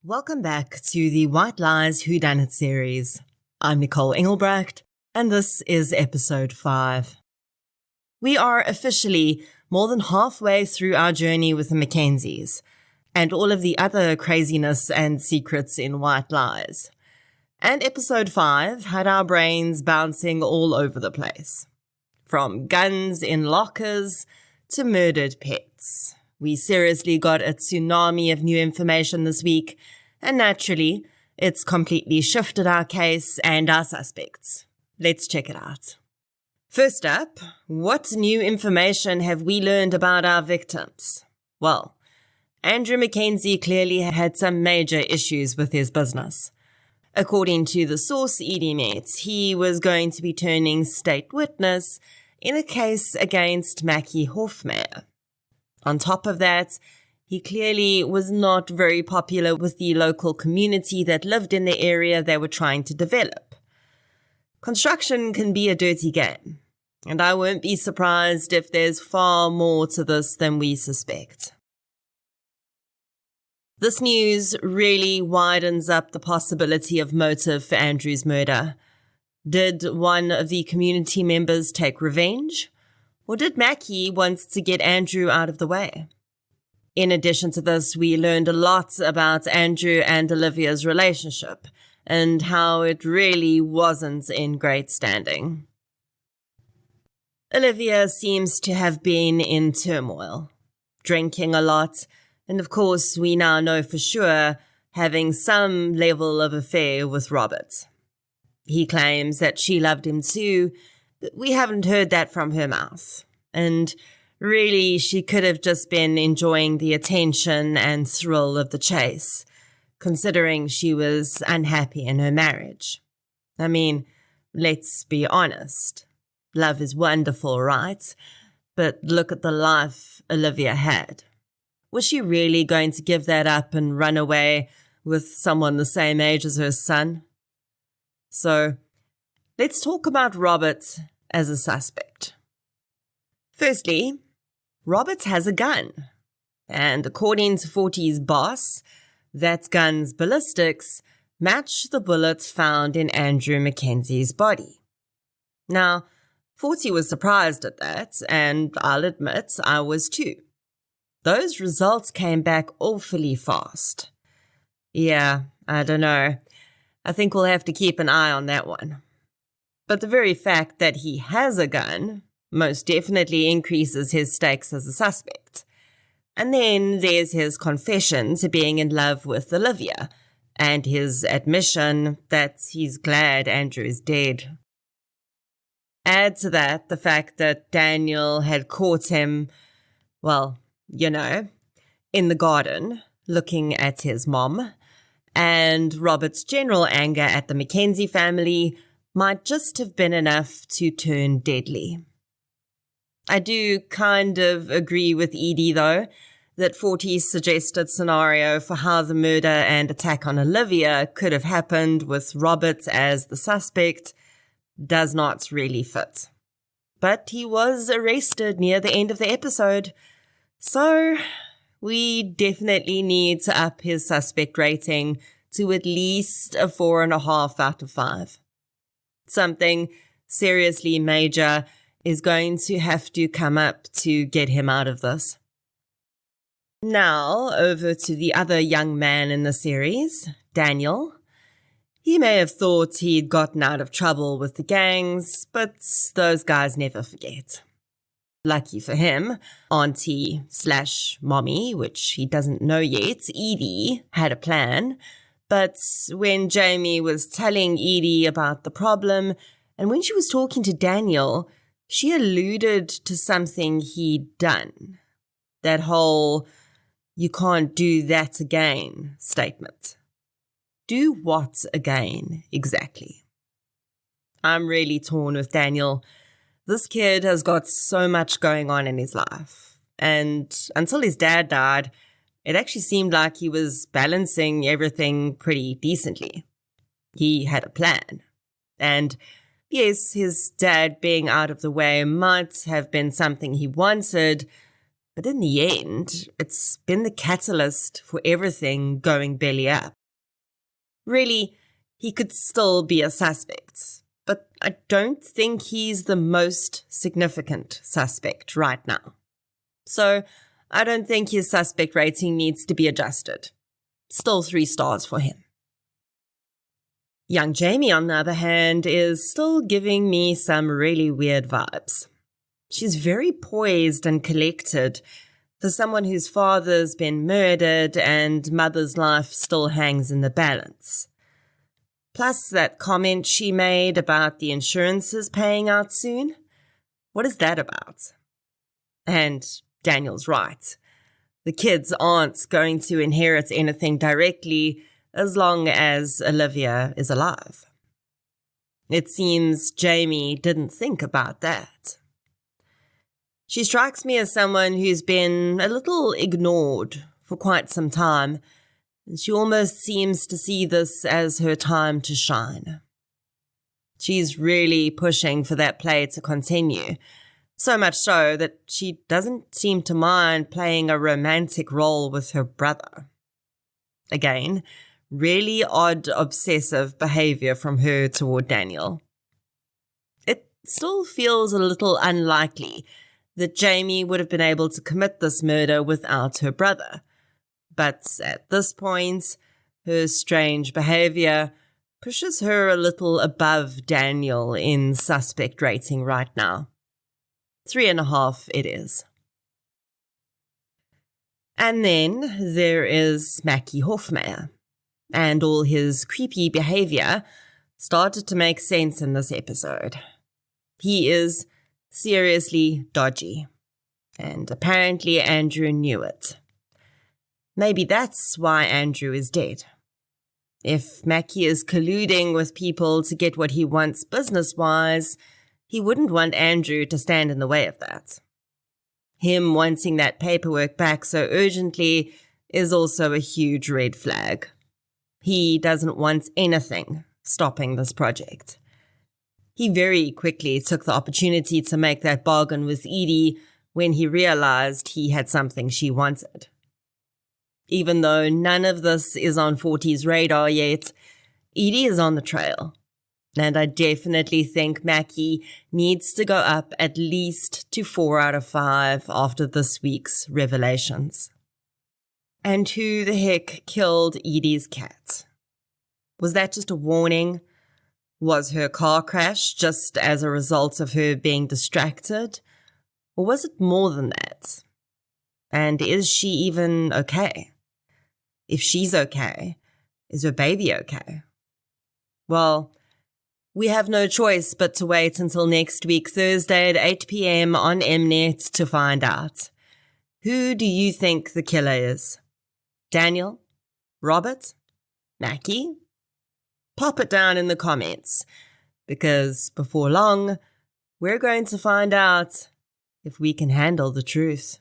Welcome back to the White Lies Whodunit series. I'm Nicole Engelbrecht, and this is episode 5. We are officially more than halfway through our journey with the Mackenzies, and all of the other craziness and secrets in White Lies. And episode 5 had our brains bouncing all over the place. From guns in lockers to murdered pets. We seriously got a tsunami of new information this week, and naturally, it's completely shifted our case and our suspects. Let's check it out. First up, what new information have we learned about our victims? Well, Andrew McKenzie clearly had some major issues with his business. According to the source Whodunit, he was going to be turning state witness in a case against Mackie Hofmeyer. On top of that, he clearly was not very popular with the local community that lived in the area they were trying to develop. Construction can be a dirty game, and I won't be surprised if there's far more to this than we suspect. This news really widens up the possibility of motive for Andrew's murder. Did one of the community members take revenge? Or did Mackie want to get Andrew out of the way? In addition to this, we learned a lot about Andrew and Olivia's relationship and how it really wasn't in great standing. Olivia seems to have been in turmoil, drinking a lot, and of course we now know for sure having some level of affair with Robert. He claims that she loved him too, but we haven't heard that from her mouth. And really, she could have just been enjoying the attention and thrill of the chase, considering she was unhappy in her marriage. I mean, let's be honest. Love is wonderful, right? But look at the life Olivia had. Was she really going to give that up and run away with someone the same age as her son? So, let's talk about Robert as a suspect. Firstly, Robert has a gun, and according to 40's boss, that gun's ballistics match the bullets found in Andrew McKenzie's body. Now, 40 was surprised at that, and I'll admit I was too. Those results came back awfully fast. Yeah, I don't know. I think we'll have to keep an eye on that one. But the very fact that he has a gun most definitely increases his stakes as a suspect. And then there's his confession to being in love with Olivia, and his admission that he's glad Andrew is dead. Add to that the fact that Daniel had caught him, well, you know, in the garden, looking at his mom, and Robert's general anger at the Mackenzie family might just have been enough to turn deadly. I do kind of agree with Edie, though, that 40's suggested scenario for how the murder and attack on Olivia could have happened with Robert as the suspect does not really fit. But he was arrested near the end of the episode, so we definitely need to up his suspect rating to at least a 4.5 out of 5. Something seriously major is going to have to come up to get him out of this. Now, over to the other young man in the series, Daniel. He may have thought he'd gotten out of trouble with the gangs, but those guys never forget. Lucky for him, auntie/mommy, which he doesn't know yet, Edie, had a plan. But when Jamie was telling Edie about the problem, and when she was talking to Daniel, she alluded to something he'd done. That whole, "you can't do that again" statement. Do what again, exactly? I'm really torn with Daniel. This kid has got so much going on in his life. And until his dad died, it actually seemed like he was balancing everything pretty decently. He had a plan. And yes, his dad being out of the way might have been something he wanted, but in the end, it's been the catalyst for everything going belly up. Really, he could still be a suspect, but I don't think he's the most significant suspect right now. So I don't think his suspect rating needs to be adjusted. Still 3 stars for him. Young Jamie, on the other hand, is still giving me some really weird vibes. She's very poised and collected for someone whose father's been murdered and mother's life still hangs in the balance. Plus that comment she made about the insurances paying out soon. What is that about? And Daniel's right. The kids aren't going to inherit anything directly as long as Olivia is alive. It seems Jamie didn't think about that. She strikes me as someone who's been a little ignored for quite some time, and she almost seems to see this as her time to shine. She's really pushing for that play to continue, so much so that she doesn't seem to mind playing a romantic role with her brother. Again, really odd obsessive behavior from her toward Daniel. It still feels a little unlikely that Jamie would have been able to commit this murder without her brother. But at this point, her strange behavior pushes her a little above Daniel in suspect rating right now. 3.5 it is. And then there is Mackie Hofmeyer, and all his creepy behavior started to make sense in this episode. He is seriously dodgy, and apparently Andrew knew it. Maybe that's why Andrew is dead. If Mackie is colluding with people to get what he wants business-wise, he wouldn't want Andrew to stand in the way of that. Him wanting that paperwork back so urgently is also a huge red flag. He doesn't want anything stopping this project. He very quickly took the opportunity to make that bargain with Edie when he realized he had something she wanted. Even though none of this is on 40's radar yet, Edie is on the trail. And I definitely think Mackie needs to go up at least to 4 out of 5 after this week's revelations. And who the heck killed Edie's cat? Was that just a warning? Was her car crash just as a result of her being distracted? Or was it more than that? And is she even okay? If she's okay, is her baby okay? Well, we have no choice but to wait until next week, Thursday at 8 p.m. on Mnet to find out. Who do you think the killer is? Daniel? Robert? Mackie? Pop it down in the comments, because before long, we're going to find out if we can handle the truth.